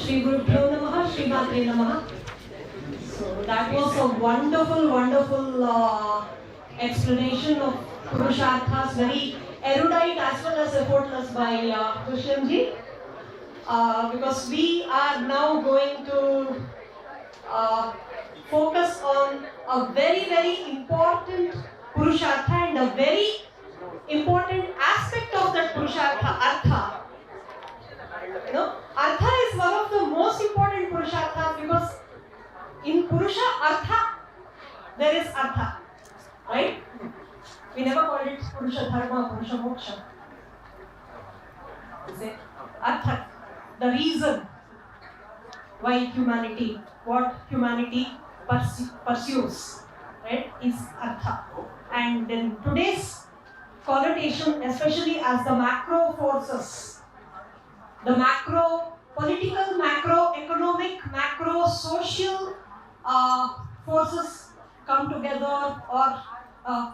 Shri Gurubhyo Namaha, Shri Matre Namaha. So that was a wonderful explanation of Purusharthas, very erudite as well as effortless by Krishnan because we are now going to focus on a very important Purushartha and a very important aspect of that Purushartha, Artha. You know, Artha is one of the most important Purusharthas because in Purusha Artha there is Artha, right? We never called it Purusha Dharma, Purusha Moksha. Is it Artha? The reason why humanity, what humanity pursues, right, is Artha. And in today's connotation, especially as the macro forces, the macro political, macro economic, macro social forces come together or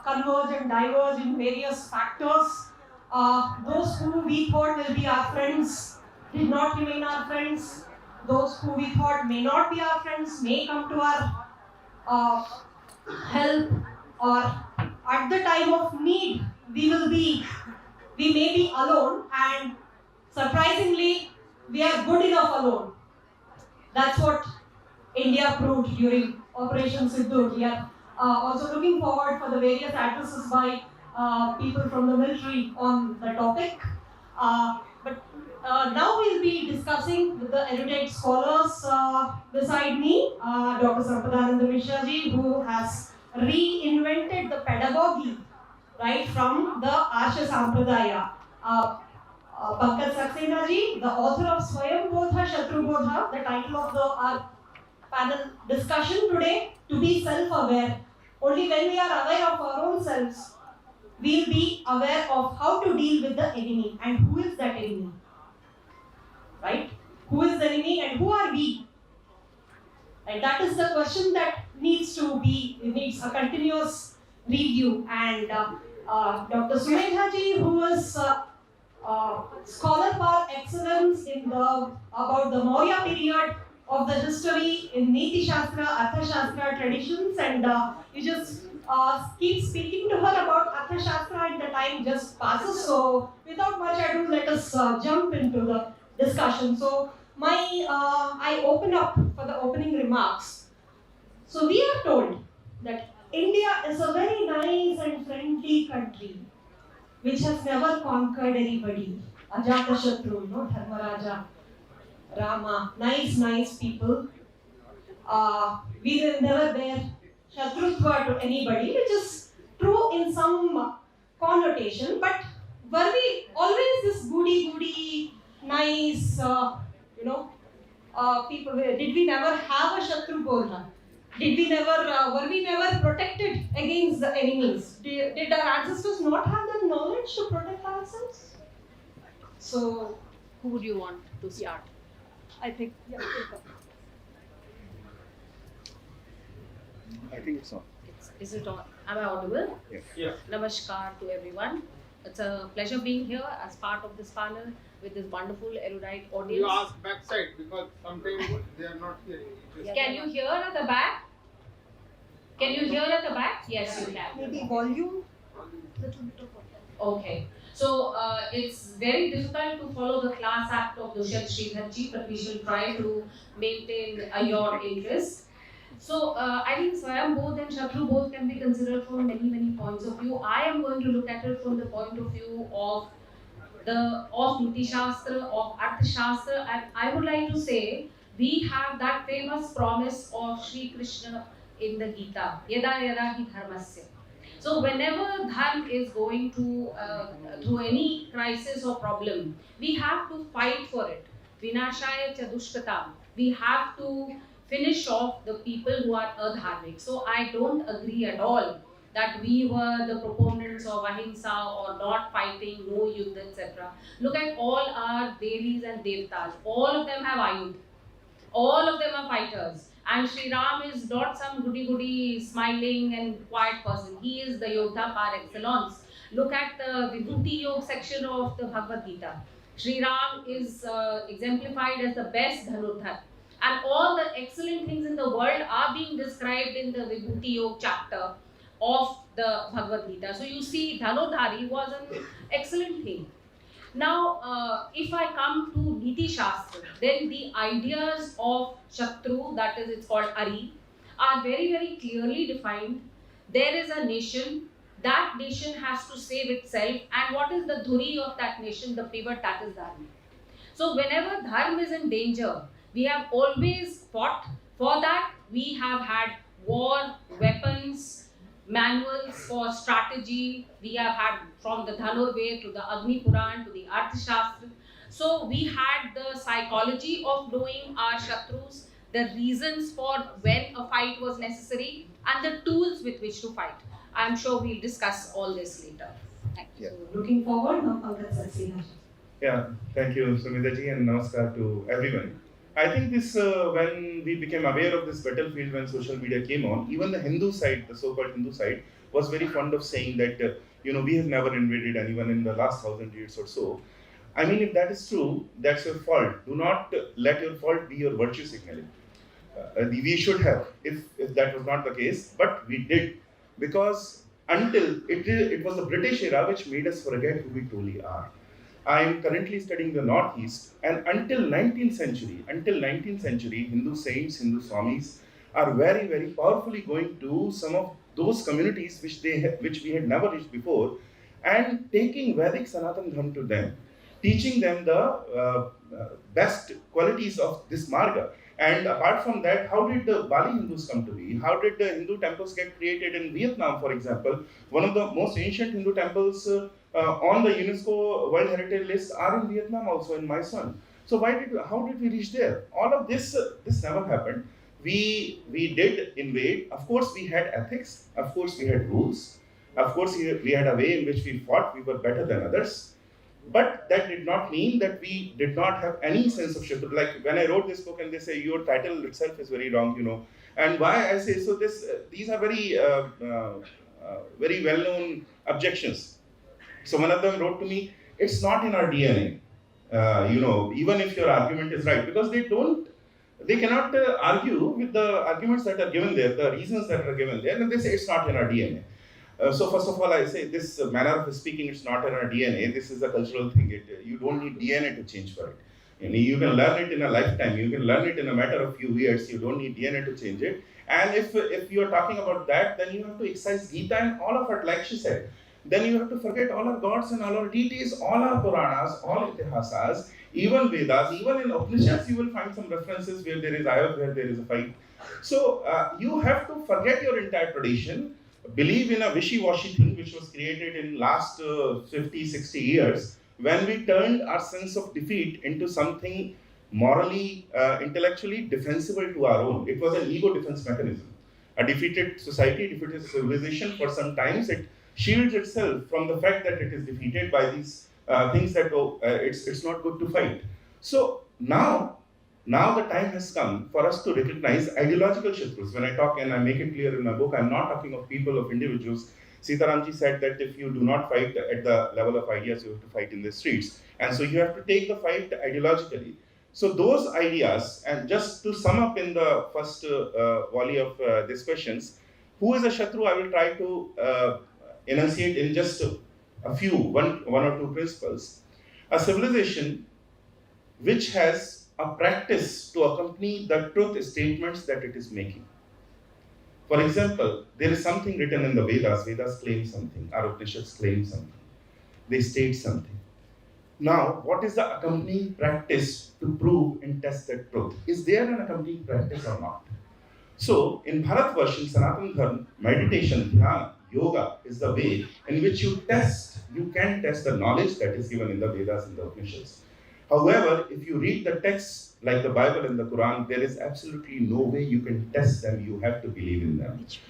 converge and diverge in various factors. Those who we thought will be our friends did not remain our friends. Those who we thought may not be our friends may come to our help, or at the time of need we may be alone, and surprisingly we are good enough alone. That's what India proved during Operation Sindoor. We are also looking forward for the various addresses by people from the military on the topic. But now we'll be discussing with the erudite scholars beside me, Dr. Sampadananda Mishra ji, who has reinvented the pedagogy right from the Arsha Sampradaya. Pankaj Saxena ji, the author of Swayam Bodha Shatru Bodha, the title of our panel discussion today, to be self-aware. Only when we are aware of our own selves, we'll be aware of how to deal with the enemy and who is that enemy. Right? Who is the enemy and who are we? And that is the question that needs a continuous review. And Dr. Sumedha ji, who is scholar par excellence about the Maurya period of the history in Niti Shastra, Artha Shastra traditions, and you just keep speaking to her about Artha Shastra and the time just passes. So without much ado, let us jump into the discussion. So I open up for the opening remarks. So we are told that India is a very nice and friendly country which has never conquered anybody. Ajatashatru, Dharmaraja, Rama, nice people. We will never bear Shatrutva to anybody, which is true in some connotation, but were we always this goody, nice, people? Did we never have a Shatru Bodha? Were we never protected against the enemies? Did our ancestors not have the knowledge to protect ourselves? So, who would you want to start? I think, I think it's on. Is it on? Am I audible? Yes. Yes. Namaskar to everyone. It's a pleasure being here as part of this panel with this wonderful erudite audience. You ask backside because sometimes they are not hearing. Can you hear at the back? Can you hear at the back? Yes, you can. maybe volume? Okay. So it's very difficult to follow the class act of Dushyant Sridharji, but we shall try to maintain your interest. So I think Swayam Bodh and Shatru Bodh can be considered from many points of view. I am going to look at it from the point of view of Niti Shastra, of Artha Shastra, and I would like to say we have that famous promise of Sri Krishna in the Gita, Yada Yada Hi Dharmasya. So whenever Dharma is going through any crisis or problem, we have to fight for it. Vinashaya Chadushkatam. We have to finish off the people who are adharmic. So I don't agree at all that we were the proponents of ahimsa or not fighting, no yuddha, etc. Look at all our devis and devtas. All of them have ayudh. All of them are fighters. And Sri Ram is not some goody smiling and quiet person. He is the Yodha par excellence. Look at the Vibhuti Yoga section of the Bhagavad Gita. Sri Ram is exemplified as the best Dhanurdhar. And all the excellent things in the world are being described in the Vibhuti Yoga chapter of the Bhagavad Gita. So you see, Dhanurdhari was an excellent thing. Now, if I come to Niti Shastra, then the ideas of Shatru, that is, it's called Ari, are very, very clearly defined. There is a nation, that nation has to save itself, and what is the dhuri of that nation? The pivot, that is Dharma. So, whenever Dharma is in danger, we have always fought. For that, we have had war, weapons, manuals for strategy. We have had from the Dhanurved to the Agni Puran to the Arthashastra. So we had the psychology of knowing our Shatrus, the reasons for when a fight was necessary, and the tools with which to fight. I'm sure we'll discuss all this later. Thank you. So looking forward, now Pankaj Saxena. Yeah, thank you, Sumita ji, and namaskar to everyone. I think this, when we became aware of this battlefield when social media came on, even the Hindu side, the so-called Hindu side, was very fond of saying that, we have never invaded anyone in the last 1,000 years or so. I mean, if that is true, that's your fault. Do not let your fault be your virtue signaling. We should have, if that was not the case, but we did. Because until it was the British era which made us forget who we truly are. I am currently studying the Northeast, and until 19th century, Hindu saints, Hindu swamis are very, very powerfully going to some of those communities which we had never reached before, and taking Vedic Sanatan Dharma to them, teaching them the best qualities of this marga. And apart from that, how did the Bali Hindus come to be? How did the Hindu temples get created in Vietnam, for example? One of the most ancient Hindu temples on the UNESCO World Heritage list are in Vietnam, also in Mysore. So how did we reach there? All of this never happened. We did invade. Of course, we had ethics. Of course, we had rules. Of course, we had a way in which we thought we were better than others. But that did not mean that we did not have any sense of Shatru. Like when I wrote this book and they say your title itself is very wrong, And why I say so? These are very very well-known objections. So one of them wrote to me, it's not in our DNA. Even if your argument is right, because they cannot argue with the arguments that are given there, the reasons that are given there, and they say it's not in our DNA. So first of all, I say this manner of speaking, it's not in our DNA. This is a cultural thing. You don't need DNA to change for it. You can learn it in a lifetime. You can learn it in a matter of few years. You don't need DNA to change it. And if you are talking about that, then you have to excise Gita and all of it, like she said. Then you have to forget all our gods and all our deities, all our Puranas, all Itihasas, even Vedas, even in Upanishads, you will find some references where there is ayodhya, where there is a fight. So you have to forget your entire tradition, believe in a wishy-washy thing which was created in last 50, 60 years, when we turned our sense of defeat into something morally, intellectually defensible to our own. It was an ego defense mechanism. A defeated society, defeated civilization, for some times it shields itself from the fact that it is defeated by these things that, it's not good to fight. So now the time has come for us to recognize ideological Shatrus. When I talk and I make it clear in my book, I'm not talking of people, of individuals. Sitaramji said that if you do not fight at the level of ideas, you have to fight in the streets. And so you have to take the fight ideologically. So those ideas, and just to sum up in the first volley of these questions, who is a Shatru? I will try to enunciate in just a few, one or two principles. A civilization which has a practice to accompany the truth statements that it is making. For example, there is something written in the Vedas. Vedas claim something. Our Upanishads claim something. They state something. Now, what is the accompanying practice to prove and test that truth? Is there an accompanying practice or not? So, in Bharatvarsh, in Sanatana Dharma, meditation, dhyana, yoga is the way in which you can test the knowledge that is given in the Vedas and the Upanishads. However, if you read the texts like the Bible and the Quran, there is absolutely no way you can test them. You have to believe in them. Which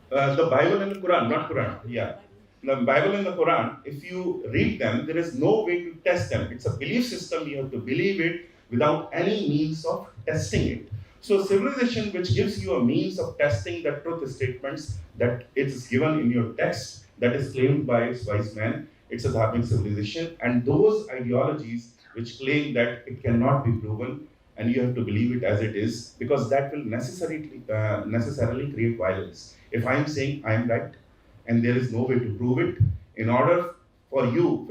Quran? The Bible and the Quran, not Quran. Yeah. The Bible and the Quran, if you read them, there is no way to test them. It's a belief system. You have to believe it without any means of testing it. So civilization which gives you a means of testing the truth statements that it is given in your text, that is claimed by its wise man, It's a dharmic civilization, and those ideologies which claim that it cannot be proven and you have to believe it as it is, because that will necessarily create violence. If I am saying I am right and there is no way to prove it, in order for you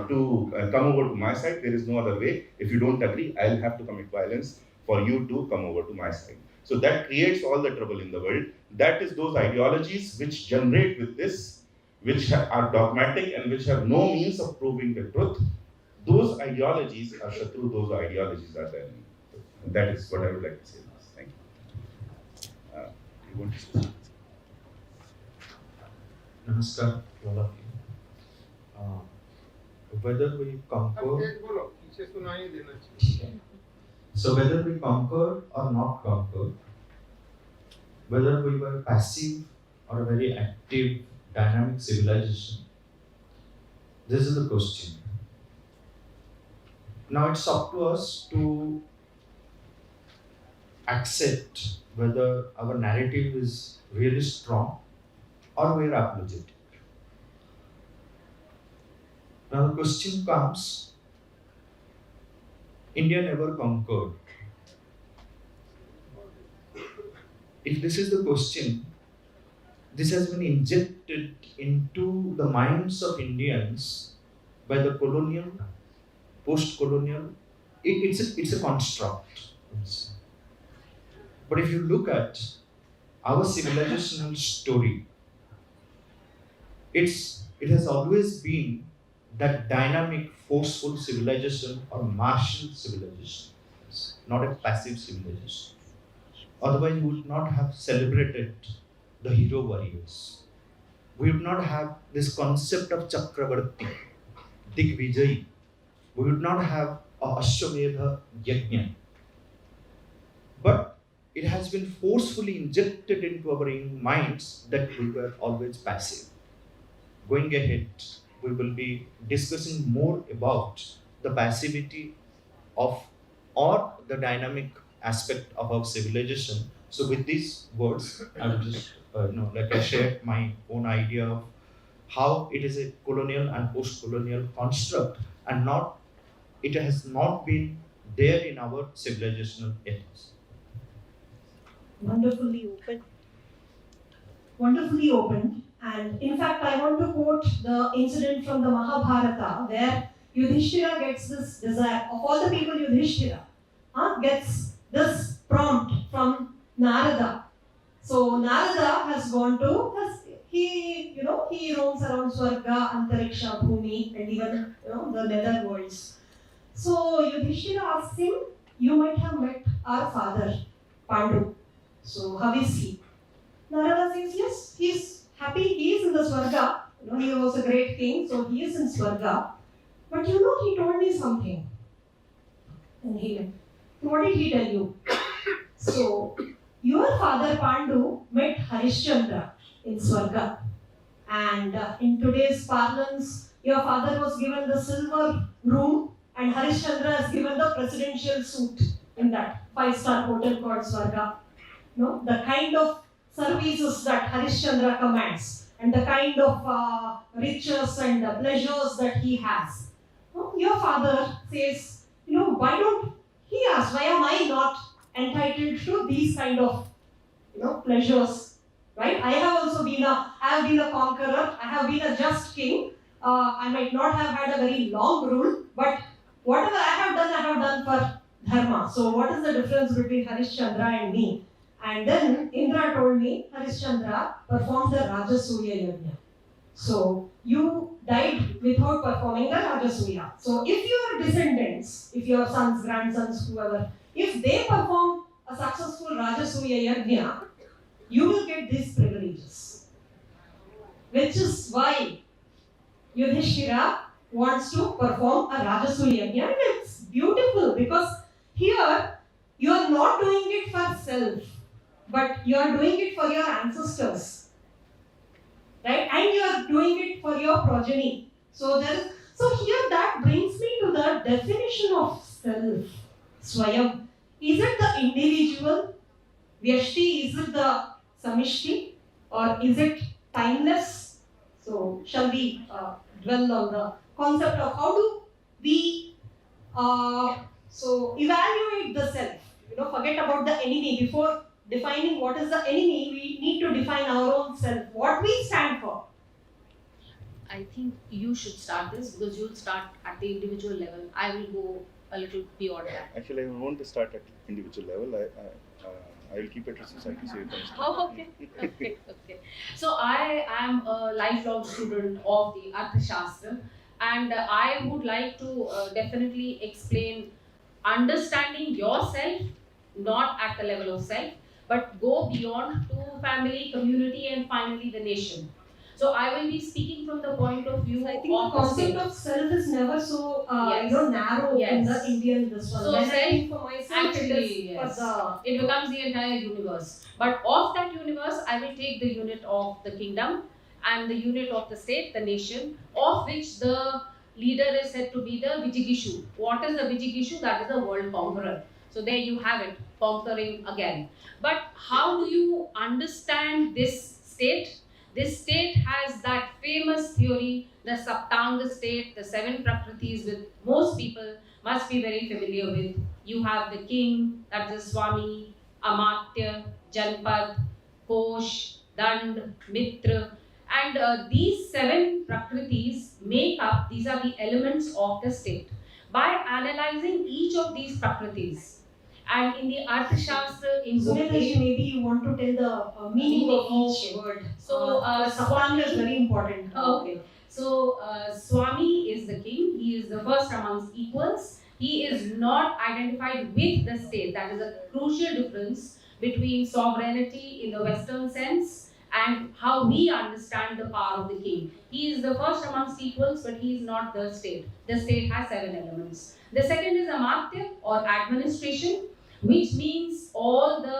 to come over to my side, there is no other way. If you don't agree, I'll have to commit violence for you to come over to my side. So that creates all the trouble in the world. That is those ideologies which generate with this, which are dogmatic and which have no means of proving the truth. Those ideologies are Shatru, those ideologies are there. That is what I would like to say. Thank you. You want to say something? Namaskar to all of you. Whether we conquer, so whether we conquer or not conquer, whether we were passive or a very active, dynamic civilization, this is the question. Now it's up to us to accept whether our narrative is really strong or we are apologetic. Now the question comes, India never conquered. If this is the question, this has been injected into the minds of Indians by the colonial, post-colonial, it's a construct. But if you look at our civilizational story, it has always been that dynamic, forceful civilization or martial civilization, not a passive civilization. Otherwise, we would not have celebrated the hero warriors. We would not have this concept of Chakravarti, Digvijayi. We would not have a Ashwamedha Yajna. But it has been forcefully injected into our minds that we were always passive. Going ahead, we will be discussing more about the passivity of or the dynamic aspect of our civilization. So with these words, I will just I share my own idea of how it is a colonial and post-colonial construct, and it has not been there in our civilizational ethos. Wonderfully opened. And in fact, I want to quote the incident from the Mahabharata where Yudhishthira gets this desire. Of all the people, Yudhishthira gets this prompt from Narada. So Narada has gone to, he roams around Swarga, Antariksha, Bhumi, and even the nether worlds. So Yudhishthira asks him, you might have met our father, Pandu. So how is he? Narada says, yes, he's happy, he is in the Swarga. He was a great king, so he is in Swarga. But he told me something. And what did he tell you? So, your father Pandu met Harishchandra in Swarga. And in today's parlance, your father was given the silver room and Harishchandra is given the presidential suite in that 5-star hotel called Swarga. The kind of services that Harishchandra commands and the kind of riches and pleasures that he has. Your father says, he asks, why am I not entitled to these kind of pleasures? Right? I have been a conqueror, I have been a just king. I might not have had a very long rule, but whatever I have done for dharma. So what is the difference between Harishchandra and me? And then Indra told me, Harishchandra performed the Rajasuya Yajna. So you died without performing the Rajasuya. So if your descendants, if your sons, grandsons, whoever, if they perform a successful Rajasuya Yajna, you will get these privileges. Which is why Yudhishthira wants to perform a Rajasuya Yajna. And it's beautiful because here you are not doing it for self, but you are doing it for your ancestors. Right? And you are doing it for your progeny. So here that brings me to the definition of self, Swayam. Is it the individual? Vyashti, is it the samishti? Or is it timeless? So shall we dwell on the concept of how do we evaluate the self? Forget about the enemy. Before defining what is the enemy, we need to define our own self, what we stand for. I think you should start this because you'll start at the individual level. I will go a little beyond that. Actually, I want to start at individual level. I will keep it to society, so you can start. Oh, okay. So I am a lifelong student of the Arthashastra, and I would like to definitely explain understanding yourself, not at the level of self, but go beyond to family, community, and finally the nation. So I will be speaking from the point of view I think the concept of self is never so Yes. narrow in the Yes. Indian this one. So When I self- think for myself, Actually, it is yes. for It becomes the entire universe. But of that universe, I will take the unit of the kingdom and the unit of the state, the nation, of which the leader is said to be the Vijigishu. What is the Vijigishu? That is the world conqueror. So there you have it, conquering again. But how do you understand this state? This state has that famous theory, the Saptanga state, the 7 Prakritis, with most people must be very familiar with. You have the king, that is Swami, Amatya, Janpad, Kosh, Dand, Mitra, and these 7 Prakritis make up, these are the elements of the state. By analyzing each of these Prakritis, and in the Arthashastra, in book Sunitaji, A, maybe you want to tell the meaning of each word. So, Saptanga is very important. Okay. So, Swami is the king. He is the first amongst equals. He is not identified with the state. That is a crucial difference between sovereignty in the Western sense and how we understand the power of the king. He is the first amongst equals, but he is not the state. The state has 7 elements. The second is Amatya or administration, which means all the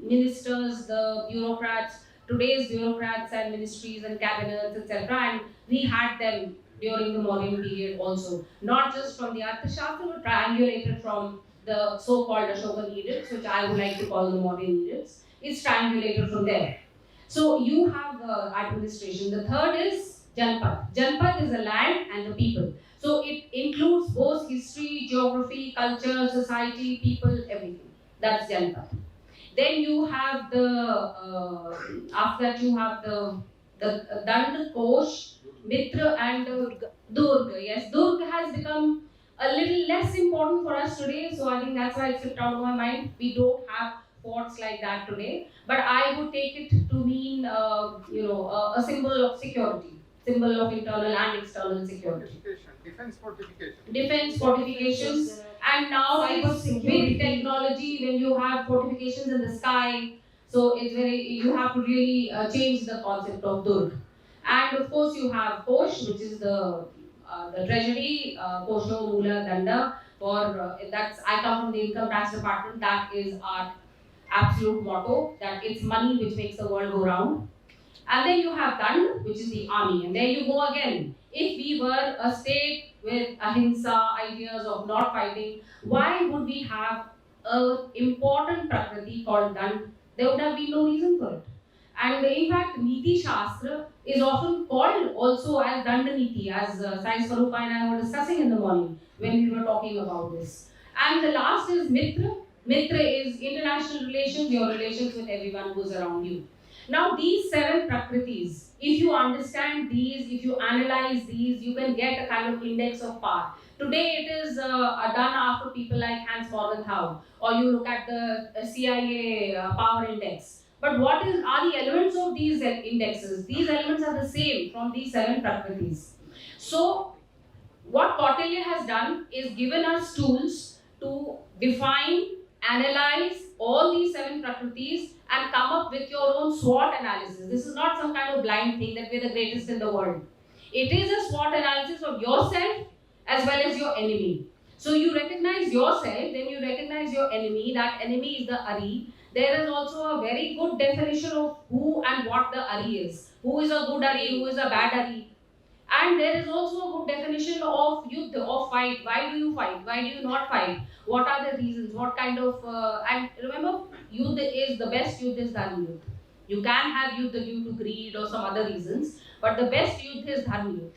ministers, the bureaucrats, today's bureaucrats and ministries and cabinets, etc. And we had them during the Mauryan period also, not just from the Arthashastra, but triangulated from the so-called Ashokan edicts, which I would like to call the Mauryan edicts. It's triangulated from there. So you have administration. The third is Janpad. Janpad is the land and the people. So it includes both history, geography, culture, society, people, everything. That's Janpad. Then you have the, after that you have the Dand, Kosh, Mitra and Durga. Yes, Durga has become a little less important for us today. So I think that's why it slipped out of my mind. We don't have forts like that today. But I would take it to mean, a symbol of security. Symbol of internal and external security. Defense fortification. Defense fortifications, and now it's with technology when you have fortifications in the sky, so it's you have to really change the concept of Durg. And of course you have Kosh, which is the treasury, Kosho, Mula, Danda. That's I come from the income tax department. That is our absolute motto. That it's money which makes the world go round. And then you have Dand, which is the army, and there you go again. If we were a state with ahimsa, ideas of not fighting, why would we have an important prakriti called Dand? There would have been no reason for it. And in fact, Niti Shastra is often called also as Dandaniti, as Sai Swarupa and I were discussing in the morning when we were talking about this. And the last is Mitra. Mitra is international relations, your relations with everyone who is around you. Now these 7 prakritis, if you understand these, if you analyze these, you can get a kind of index of power. Today it is done after people like Hans Morgenthau, or you look at the CIA power index. But what are the elements of these indexes? These elements are the same from these 7 prakritis. So what Kautilya has done is given us tools to define, analyze all these 7 prakritis and come up with your own SWOT analysis. This is not some kind of blind thing that we're the greatest in the world. It is a SWOT analysis of yourself as well as your enemy. So you recognize yourself, then you recognize your enemy. That enemy is the Ari. There is also a very good definition of who and what the Ari is. Who is a good Ari, who is a bad Ari. And there is also a good definition of yuddha, of fight. Why do you fight? Why do you not fight? What are the reasons? What kind of... and remember, yuddha is the best yuddha is Dhan yuddha. You can have yuddha due to greed or some other reasons, but the best yuddha is dharma yuddha.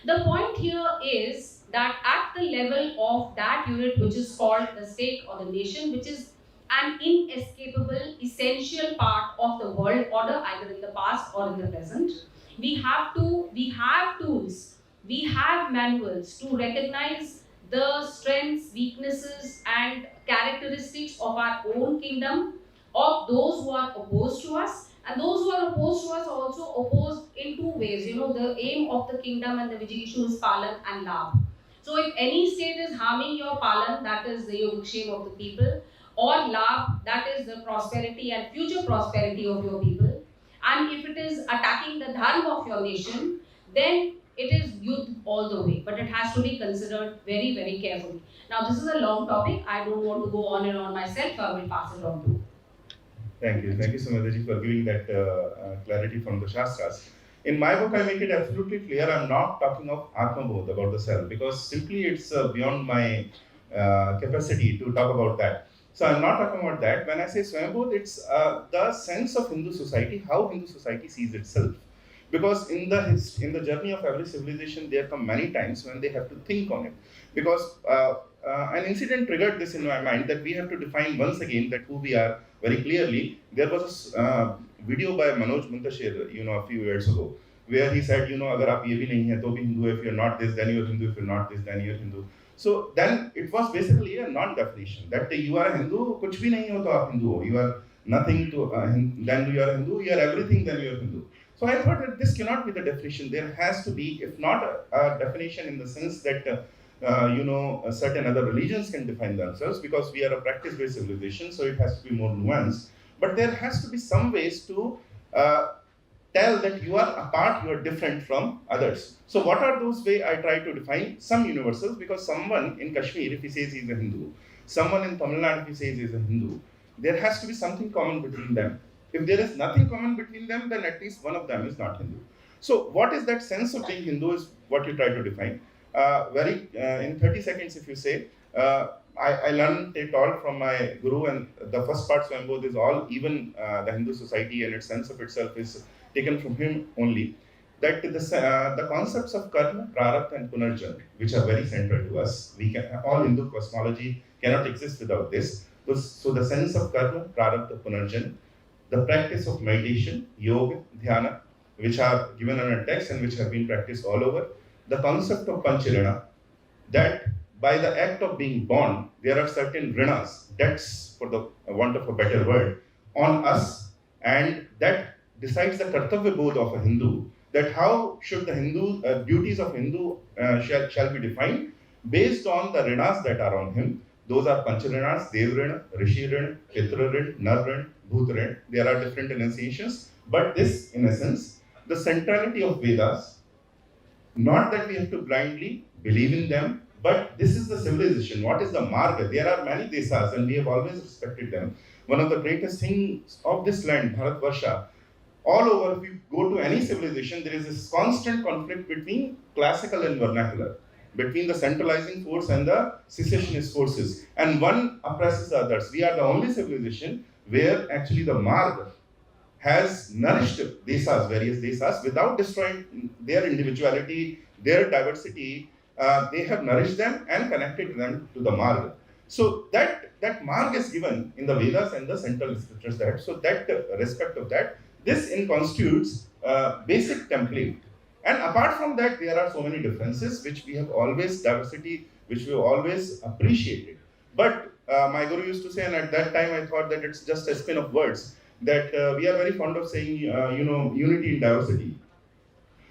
The point here is that at the level of that unit which is called the state or the nation, which is an inescapable, essential part of the world order, either in the past or in the present, we have tools, we have manuals to recognize the strengths, weaknesses, and characteristics of our own kingdom, of those who are opposed to us. And those who are opposed to us are also opposed in two ways. The aim of the kingdom and the Vijayishu is Palan and Labh. So if any state is harming your Palan, that is the Yogakshema of the people, or Labh, that is the prosperity and future prosperity of your people, and if it is attacking the dharma of your nation, then it is youth all the way. But it has to be considered very, very carefully. Now this is a long topic. I don't want to go on and on myself, so I will pass it on to. Thank you, Sumedha, for giving that clarity from the Shastras. In my book, I make it absolutely clear I'm not talking of Atmabodh, about the self, because simply it's beyond my capacity to talk about that. So I'm not talking about that. When I say Swayambodh, it's the sense of Hindu society, how Hindu society sees itself. Because in the journey of every civilization, there come many times when they have to think on it. Because an incident triggered this in my mind, that we have to define once again that who we are very clearly. There was a video by Manoj Muntashir, a few years ago, where he said, agar aap ye bhi nahi hai, to bhi Hindu. If you're not this, then you're Hindu. If you're not this, then you're Hindu. So then it was basically a non-definition, that you are a Hindu, kuch bhi nahi ho to aap Hindu ho. You are nothing to then you are a Hindu. You are everything, then you are Hindu. So I thought that this cannot be the definition. There has to be, if not a definition in the sense that certain other religions can define themselves, because we are a practice-based civilization, so it has to be more nuanced. But there has to be some ways to tell that you are apart, you are different from others. So what are those ways? I try to define some universals, because someone in Kashmir, if he says he's a Hindu, someone in Tamil Nadu, if he says he's a Hindu, there has to be something common between them. If there is nothing common between them, then at least one of them is not Hindu. So what is that sense of being Hindu is what you try to define. In 30 seconds, if you say, I learned it all from my guru, and the first part, Swayambodh, is all, even the Hindu society and its sense of itself is taken from him only. That the concepts of karma, prarabdha, and punarjan, which are very central to us, all Hindu cosmology cannot exist without this. So the sense of karma, prarabdha, punarjan, the practice of meditation, yoga, dhyana, which are given in a text and which have been practiced all over. The concept of pancharina, that by the act of being born, there are certain rinas, debts, for the want of a better word, on us, and that decides the kartavya bodh of a Hindu, that how should the Hindu duties of Hindu shall be defined based on the rinas that are on him. Those are pancharinas, devrina, rishi rina, pitra rina, nar rina, bhut rina. There are different enunciations, but this, in essence, the centrality of Vedas. Not that we have to blindly believe in them, but this is the civilization. What is the marga? There are many desas, and we have always respected them. One of the greatest things of this land, Bharatvarsha, all over, if you go to any civilization, there is this constant conflict between classical and vernacular, between the centralizing force and the secessionist forces. And one oppresses the others. We are the only civilization where actually the marga has nourished desas, various desas, without destroying their individuality, their diversity. They have nourished them and connected them to the marga. So that marga is given in the Vedas and the central scriptures. So that respect of that, this constitutes basic template. And apart from that, there are so many differences which we have always, diversity, which we have always appreciated. But my guru used to say, and at that time I thought that it's just a spin of words, that we are very fond of saying, unity in diversity.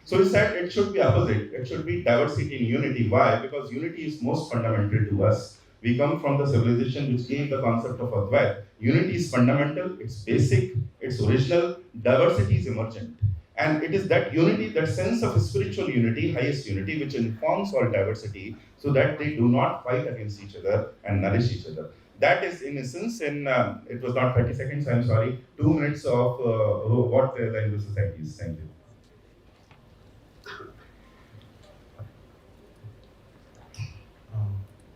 So he said it should be opposite. It should be diversity in unity. Why? Because unity is most fundamental to us. We come from the civilization which gave the concept of Advaita. Unity is fundamental, it's basic, it's original, diversity is emergent. And it is that unity, that sense of spiritual unity, highest unity, which informs all diversity, so that they do not fight against each other and nourish each other. That is, in essence, it was not 30 seconds, I'm sorry, 2 minutes of what the Hindu society is. Thank you.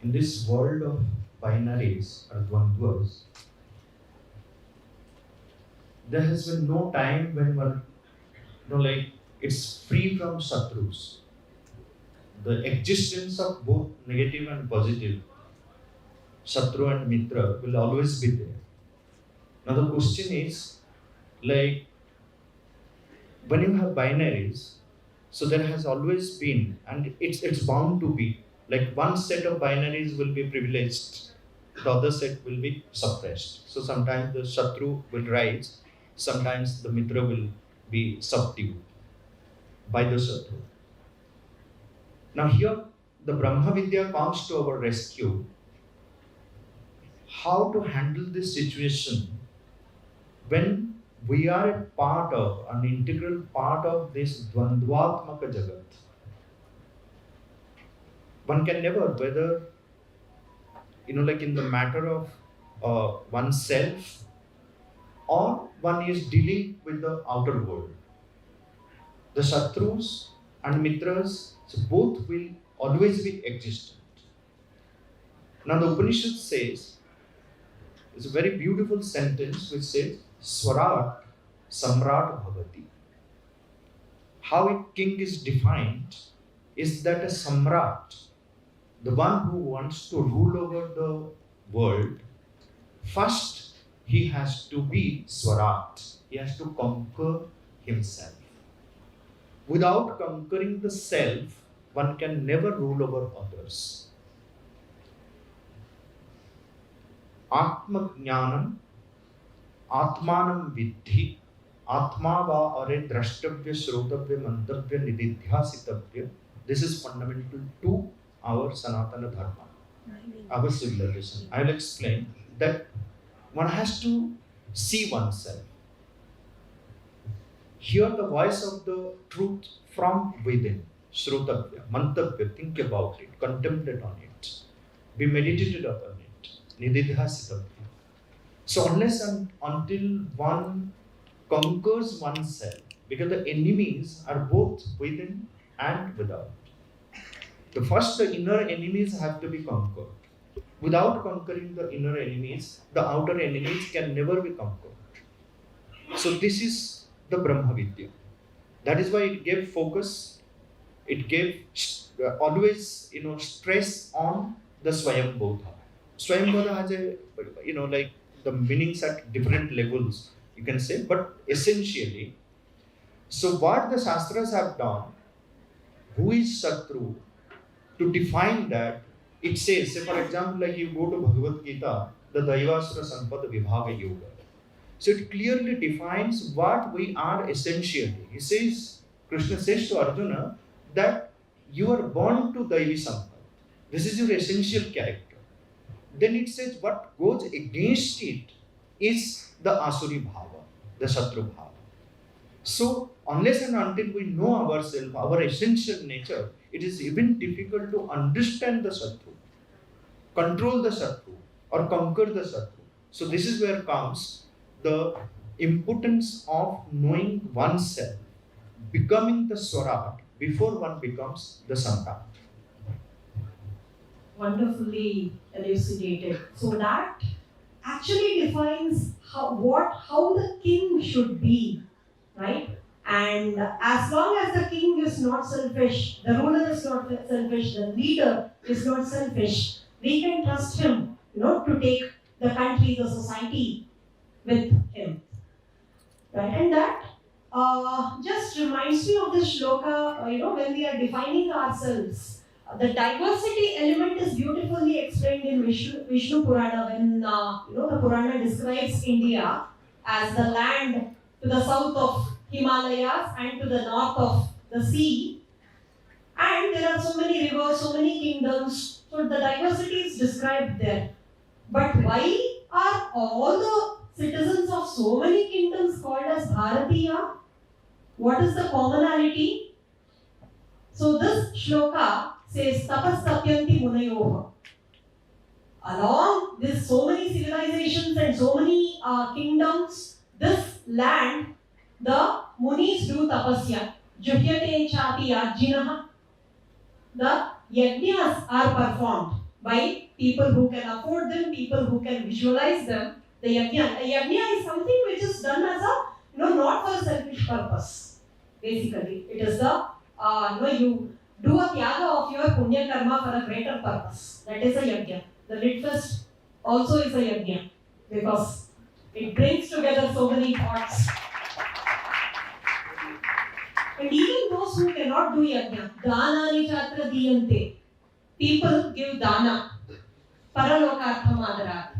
In this world of binaries or dvandvas, there has been no time when one, it's free from Shatrus. The existence of both negative and positive, Shatru and Mitra, will always be there. Now the question is, when you have binaries, so there has always been, and it's bound to be, one set of binaries will be privileged, the other set will be suppressed. So sometimes the Shatru will rise, sometimes the Mitra will be subdued by the Shatru. Now here, the Brahma Vidya comes to our rescue. How to handle this situation when we are a part of, an integral part of this Dvandvatmaka Jagat. One can never, whether, in the matter of oneself, or one is dealing with the outer world. The Shatrus and Mitras, so both will always be existent. Now the Upanishad says, it's a very beautiful sentence which says, Swarat Samrat Bhavati. How a king is defined is that a Samrat, the one who wants to rule over the world, first he has to be Swarat. He has to conquer himself. Without conquering the self, one can never rule over others. Atma Jnanam, Atmanam Vidhi, Atma va are drashtavya, shrotavya, mantavya, nididhyasitavya. This is fundamental to our Sanatana Dharma, our civilization. I will explain that one has to see oneself. Hear the voice of the truth from within. Shrotavya, mantavya, think about it, contemplate on it, be meditated upon it. Nididhyasitavya. So unless and until one conquers oneself, because the enemies are both within and without. The inner enemies have to be conquered. Without conquering the inner enemies, the outer enemies can never be conquered. So this is the Brahma Vidya. That is why it gave focus, it gave always stress on the Swayambodha. Swayambodha has a, the meanings at different levels, you can say, but essentially, so what the Shastras have done, who is Shatru, to define that, it says, say for example, like you go to Bhagavad Gita, the Daivasura Sampada Vibhaga Yoga. So it clearly defines what we are essentially. He says, Krishna says to Arjuna that you are born to Daivi Sampad. This is your essential character. Then it says what goes against it is the Asuri Bhava, the Shatru Bhava. So unless and until we know ourselves, our essential nature, it is even difficult to understand the Shatru, control the Shatru, or conquer the Shatru. So this is where comes the importance of knowing oneself, becoming the Swarat before one becomes the Samrat. Wonderfully elucidated. So that actually defines how the king should be, right? And as long as the king is not selfish, the ruler is not selfish, the leader is not selfish, we can trust him, to take the country, the society with him, right? And that just reminds me of this shloka, when we are defining ourselves. The diversity element is beautifully explained in Vishnu Purana when the Purana describes India as the land to the south of Himalayas and to the north of the sea. And there are so many rivers, so many kingdoms. So the diversity is described there. But why are all the citizens of so many kingdoms called as Bharatiya? What is the commonality? So this shloka says tapas tapyanti munayoha. Along with so many civilizations and so many kingdoms, this land, the munis do tapasya. Juhyate chati yajinaha. The yajnas are performed by people who can afford them, people who can visualize them. the yajna. A yajna is something which is done as a, not for a selfish purpose. Basically, it is the, you do a tyaga of your punya karma for a greater purpose. That is a yajna. The lit fest also is a yajna because it brings together so many thoughts. And even those who cannot do yajna, danani chatra diyante. People give dana, paralokarthamadara,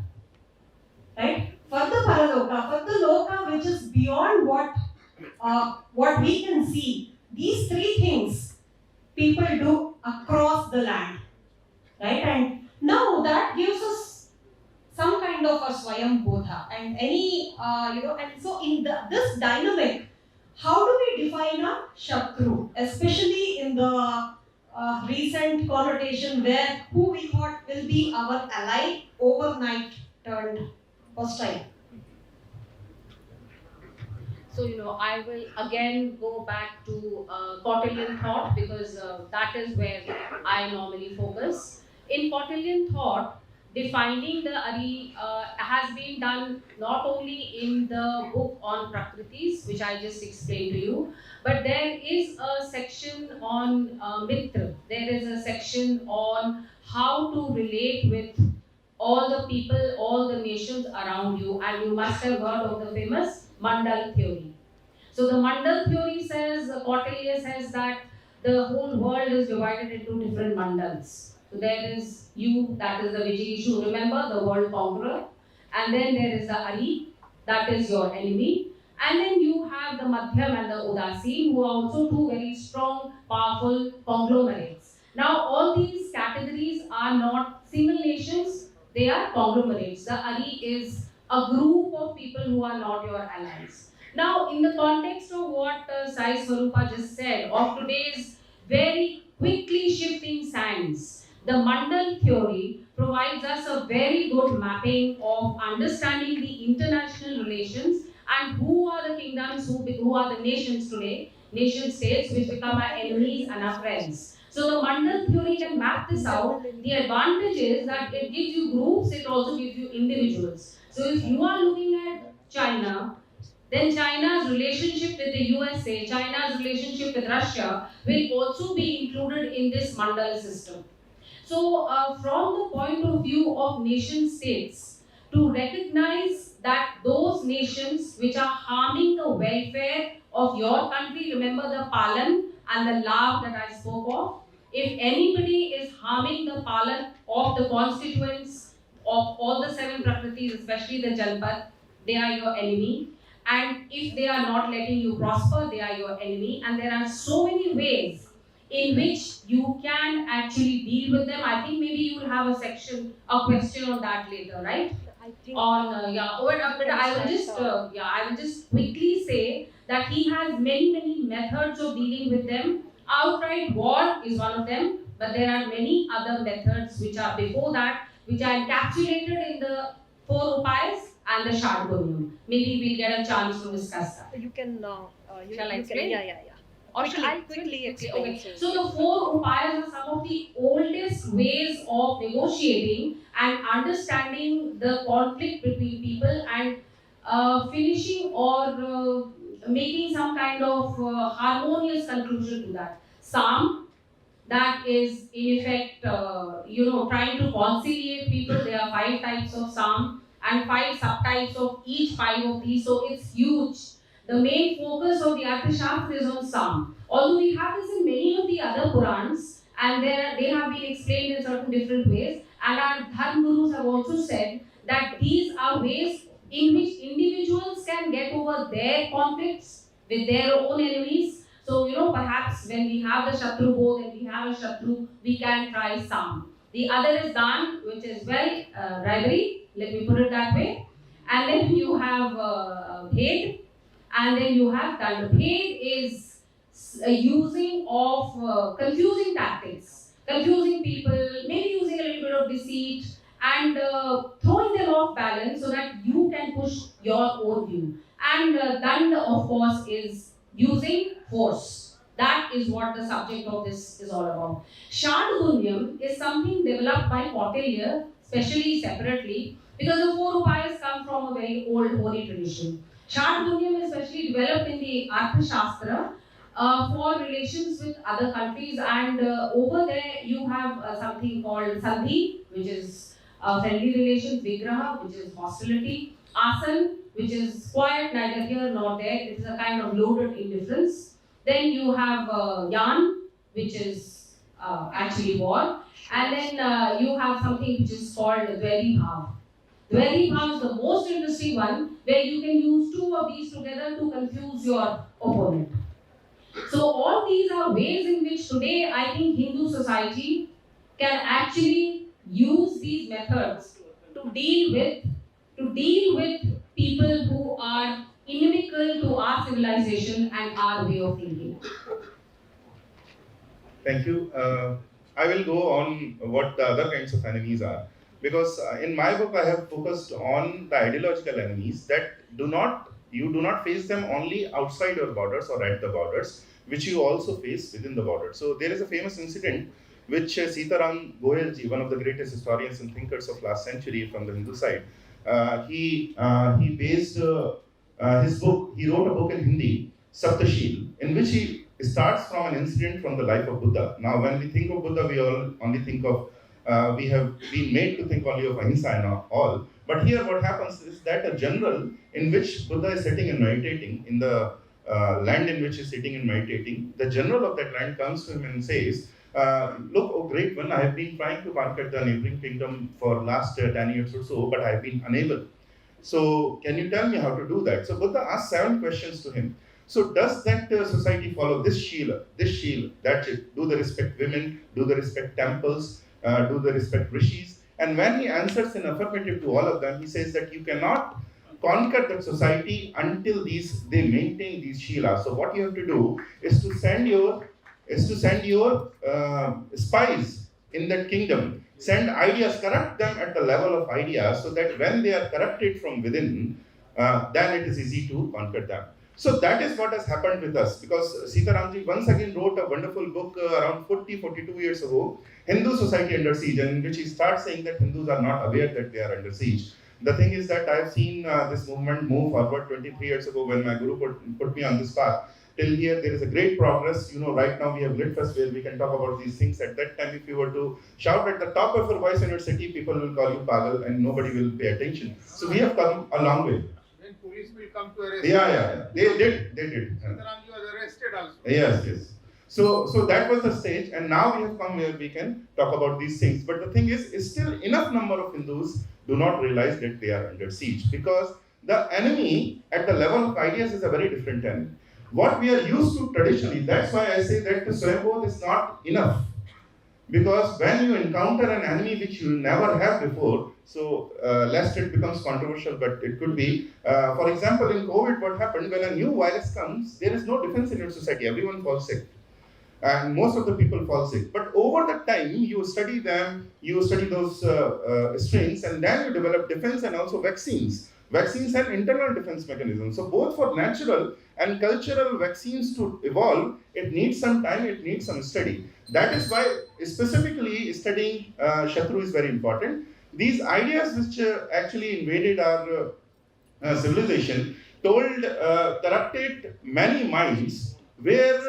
right? For the paraloka, for the loka which is beyond what we can see. These three things people do across the land, right? And now that gives us some kind of a swayam bodha and any, and so in this dynamic, how do we define a Shatru, especially in the recent connotation where who we thought will be our ally overnight turned hostile? So, I will again go back to Kautilyan thought because that is where I normally focus. In Kautilyan thought, defining the Ari has been done not only in the book on Prakritis, which I just explained to you, but there is a section on Mitra. There is a section on how to relate with all the people, all the nations around you, and you must have heard of the famous Mandal theory. So the Mandal theory says, Kautilya says that the whole world is divided into different mandals. So there is you, that is the Vijayishu, remember, the world conqueror. And then there is the Ari, that is your enemy. And then you have the Madhyam and the Udasi, who are also two very strong, powerful conglomerates. Now all these categories are not single nations, they are conglomerates. The Ari is a group of people who are not your allies. Now, in the context of what Sai Swarupa just said, of today's very quickly shifting sands, the Mandal theory provides us a very good mapping of understanding the international relations and who are the kingdoms, who are the nations today, nation states which become our enemies and our friends. So the Mandal theory can map this out. The advantage is that it gives you groups, it also gives you individuals. So if you are looking at China, then China's relationship with the USA, China's relationship with Russia will also be included in this Mandal system. So from the point of view of nation states, to recognize that those nations which are harming the welfare of your country, remember the Palan and the Lav that I spoke of, if anybody is harming the Palan of the constituents of all the 7 Prakritis, especially the Jalpat, they are your enemy. And if they are not letting you prosper, they are your enemy. And there are so many ways in which you can actually deal with them. I think maybe you will have a section, a question on that later, right? I think On but I will just quickly say that he has many methods of dealing with them. Outright war is one of them, but there are many other methods which are before that, which are encapsulated in the 4 upayas and the Shadgonyam. Maybe we'll get a chance to discuss that. you can. Shall I explain? Yeah. Or shall I'll quickly explain. Okay. So the 4 upayas are some of the oldest ways of negotiating and understanding the conflict between people and finishing or making some kind of harmonious conclusion to that. Psalm, that is in effect, trying to conciliate people. There are 5 types of psalm and 5 subtypes of each 5 of these, so it's huge. The main focus of the Arthashastra is on psalm. Although we have this in many of the other Purans, and they have been explained in certain different ways, and our Dharma Gurus have also said that these are ways in which individuals can get over their conflicts with their own enemies. So, perhaps when we have the Shatru Bodh and we have a Shatru, we can try psalm. The other is Dan, which is rivalry, let me put it that way. And then you have Bhed, and then you have Danda. Bhed is using of confusing tactics, confusing people, maybe using a little bit of deceit and throwing them off balance so that you can push your own view. And Danda, of course, is using force. That is what the subject of this is all about. Shadgonyam is something developed by Kautilya, especially separately, Because the four upayas come from a very old holy tradition. Shatpunyam is especially developed in the Arthashastra for relations with other countries, and over there you have something called Sandhi, which is friendly relations, Vigraha, which is hostility, Asan, which is quiet, neither here nor there, it is a kind of loaded indifference. Then you have Yan, which is actually war, and then you have something which is called Dvairi Bhav. Dvairi Bhav is the most interesting one, where you can use two of these together to confuse your opponent. So all these are ways in which today I think Hindu society can actually use these methods to deal with people who are inimical to our civilization and our way of thinking. Thank you. I will go on what the other kinds of enemies are, because in my book I have focused on the ideological enemies that you do not face them only outside your borders or at the borders, which you also face within the borders. So there is a famous incident which Sitaram Goyalji, one of the greatest historians and thinkers of last century from the Hindu side, he based his book. He wrote a book in Hindi, Saptashil, in which he starts from an incident from the life of Buddha. Now, when we think of Buddha, we all only think of we have been made to think only of ahimsa and all. But here, what happens is that a general in which Buddha is sitting and meditating in the land in which he is sitting and meditating, the general of that land comes to him and says, look, oh great one, I have been trying to conquer the neighboring kingdom for last 10 years or so, but I have been unable. So, can you tell me how to do that? So, Buddha asked 7 questions to him. So, does that society follow this Shila, that is, do they respect women, do they respect temples, do they respect rishis? And when he answers in affirmative to all of them, he says that you cannot conquer that society until they maintain these Shilas. So, what you have to do is to send your spies in that kingdom, send ideas, corrupt them at the level of ideas, so that when they are corrupted from within, then it is easy to conquer them. So that is what has happened with us, because Sitaramji once again wrote a wonderful book around 42 years ago, Hindu Society Under Siege, in which he starts saying that Hindus are not aware that they are under siege. The thing is that I have seen this movement move forward 23 years ago when my guru put me on this path. Till here, there is a great progress. Right now we have LitFest where we can talk about these things. At that time, if you were to shout at the top of your voice in your city, people will call you Pagal and nobody will pay attention. So we have come a long way. When police will come to arrest Yeah. They did. Sitaramji was arrested also. Yes. So that was the stage, and now we have come where we can talk about these things. But the thing is still enough number of Hindus do not realize that they are under siege, because the enemy at the level of ideas is a very different enemy. What we are used to traditionally, that's why I say that the Swayambodh is not enough. Because when you encounter an enemy which you never have before, so lest it becomes controversial, but it could be, for example, in COVID, what happened, when a new virus comes, there is no defense in your society, everyone falls sick. And most of the people fall sick. But over the time, you study them, you study those strains, and then you develop defense and also vaccines. Vaccines have internal defense mechanisms. So both for natural and cultural vaccines to evolve, it needs some time, it needs some study. That is why specifically studying Shatru is very important. These ideas which actually invaded our civilization corrupted many minds, where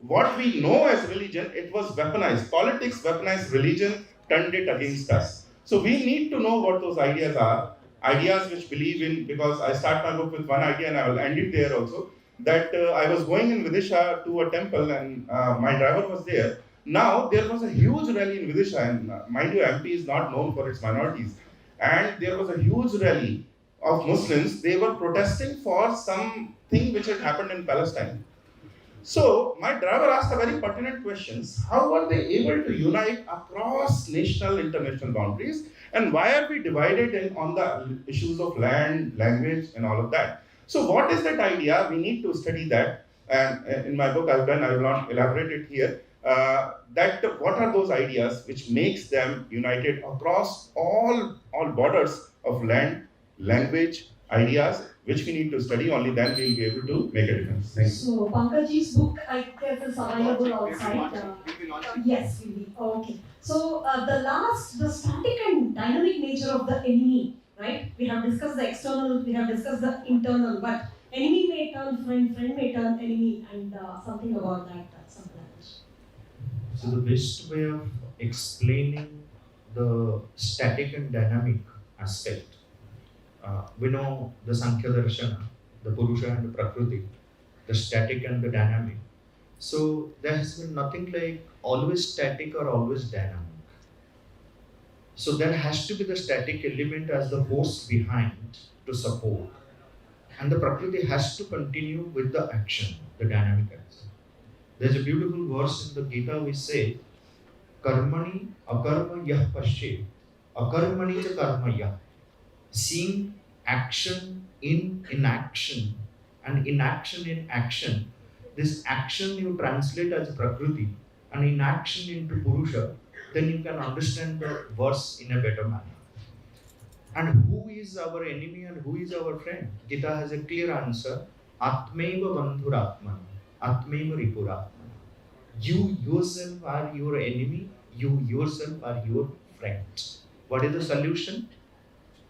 what we know as religion, it was weaponized. Politics weaponized religion, turned it against us. So we need to know what those ideas are. Ideas which believe in, because I start my book with one idea and I will end it there also, that I was going in Vidisha to a temple and my driver was there. Now there was a huge rally in Vidisha, and mind you, MP is not known for its minorities. And there was a huge rally of Muslims. They were protesting for something which had happened in Palestine. So my driver asked a very pertinent question: how were they able to unite across national, international boundaries? And why are we divided on the issues of land, language, and all of that? So what is that idea? We need to study that. And in my book I've done, I will not elaborate it here. What are those ideas which makes them united across all borders of land, language, ideas which we need to study, only then we will be able to make a difference. Thank you. So Pankajji's book, I guess, is available outside. We'll be launching. Yes, we will. Okay. So the static and dynamic nature of the enemy, right? We have discussed the external, we have discussed the internal, but enemy may turn friend, friend may turn enemy, and something about that. Something like that. So the best way of explaining the static and dynamic aspect, we know the Sankhya Darshana, the Purusha and the Prakriti, the static and the dynamic. So there has been nothing like always static or always dynamic. So there has to be the static element as the force behind to support, and the Prakriti has to continue with the action, the dynamic action. There's a beautiful verse in the Gita which says, Karmani akarma yah pashe, akarmani cha karma yah. Seeing action in inaction and inaction in action. This action you translate as Prakriti and inaction into Purusha, then you can understand the verse in a better manner. And who is our enemy and who is our friend? Gita has a clear answer. Atmeva bandhuratmana, atmeva ripuratmana. You yourself are your enemy, you yourself are your friend. What is the solution?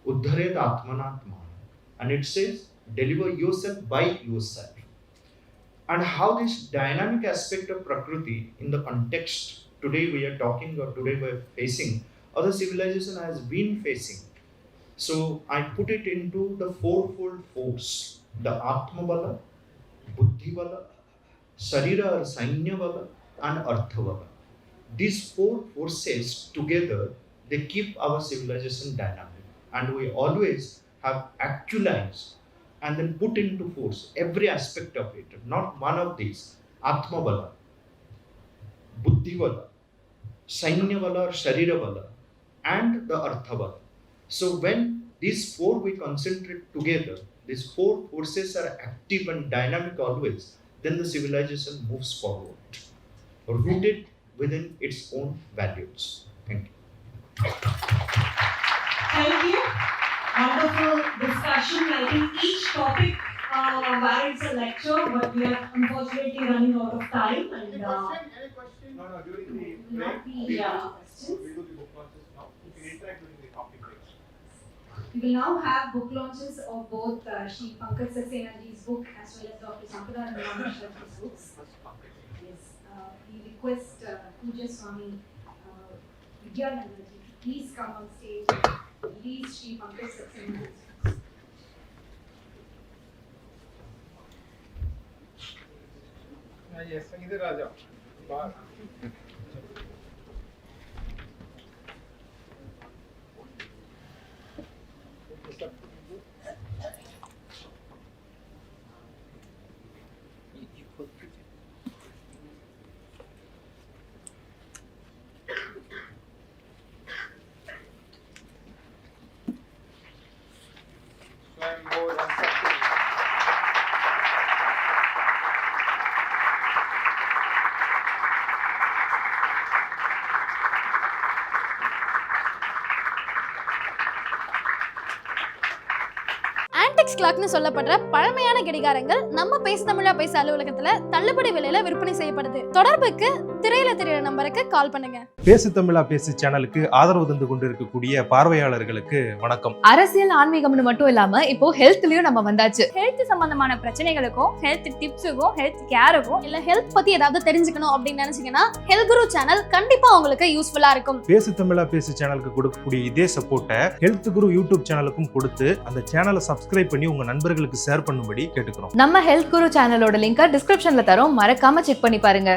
Uddharet atmanatman. And it says, deliver yourself by yourself. And how this dynamic aspect of Prakriti in the context today we are talking or today we are facing, or the civilization has been facing. So I put it into the fourfold force, the Atma Bala, Buddhi Bala, Sharira or Sainya Bala, and Artha Bala. These four forces together, they keep our civilization dynamic. And we always have actualized and then put into force every aspect of it. Not one of these. Atma Bala, Buddhi Bala, Sainya Bala or Sharira Bala, and the Artha Bala. So when these four we concentrate together, these four forces are active and dynamic always, then the civilization moves forward, rooted within its own values. Thank you. Thank you. Wonderful discussion. I think each topic warrants a lecture, but we are unfortunately running out of time. And Any question? No, during the break, Yeah. we'll do the book launches now. You can interact during the topic breaks. We will now have book launches of both Shri Pankaj Saksenaji's book as well as Dr. Sankara and Ramashar's books. Yes, we request Puja Swami Vidyanandaji to please come on stage and read Shri Pankaj Saksenaji's books. Yes, either Raja. Antiques கிளாக்னு சொல்லப்படுற பழமையான கடிகாரங்கள் நம்ம பேசு தமிழா பேச அலுவலகத்துல தள்ளுபடி விலையில விற்பனை செய்யப்படுது. தொடர்புக்கு திரையில தெரியுற நம்பருக்கு கால் பண்ணுங்க. பேசு தமிழா பேசு சேனலுக்கு ஆதரவு தந்து கொண்டிருக்கக்கூடிய பார்வையாளர்களுக்கு வணக்கம். அரசியல் ஆன்மீகம்னு மட்டும் இல்லாம இப்போ ஹெல்த்லயும் நம்ம வந்தாச்சு. ஹெல்த் சம்பந்தமான பிரச்சனைகளுக்கும் ஹெல்த் டிப்ஸுக்கும் ஹெல்த் கேருக்கும் இல்ல ஹெல்த் பத்தி ஏதாவது தெரிஞ்சுக்கணும் அப்படின்னு நினைச்சீங்கன்னா ஹெல்த் குரு சேனல் கண்டிப்பா உங்களுக்கு யூஸ்ஃபுல்லா இருக்கும். பேசு தமிழா பேசு சேனலுக்கு கொடுக்கக்கூடிய இதே சப்போர்ட்டை ஹெல்த் குரு யூடியூப் சேனலுக்கும் கொடுத்து அந்த சேனலை சப்ஸ்கிரைப் பண்ணி உங்க நண்பர்களுக்கு ஷேர் பண்ணும்படி கேட்டுக்கிறோம். நம்ம ஹெல்த் குரு சேனலோட லிங்கை டிஸ்கிரிப்ஷன்ல தரோம், மறக்காம செக் பண்ணி பாருங்க.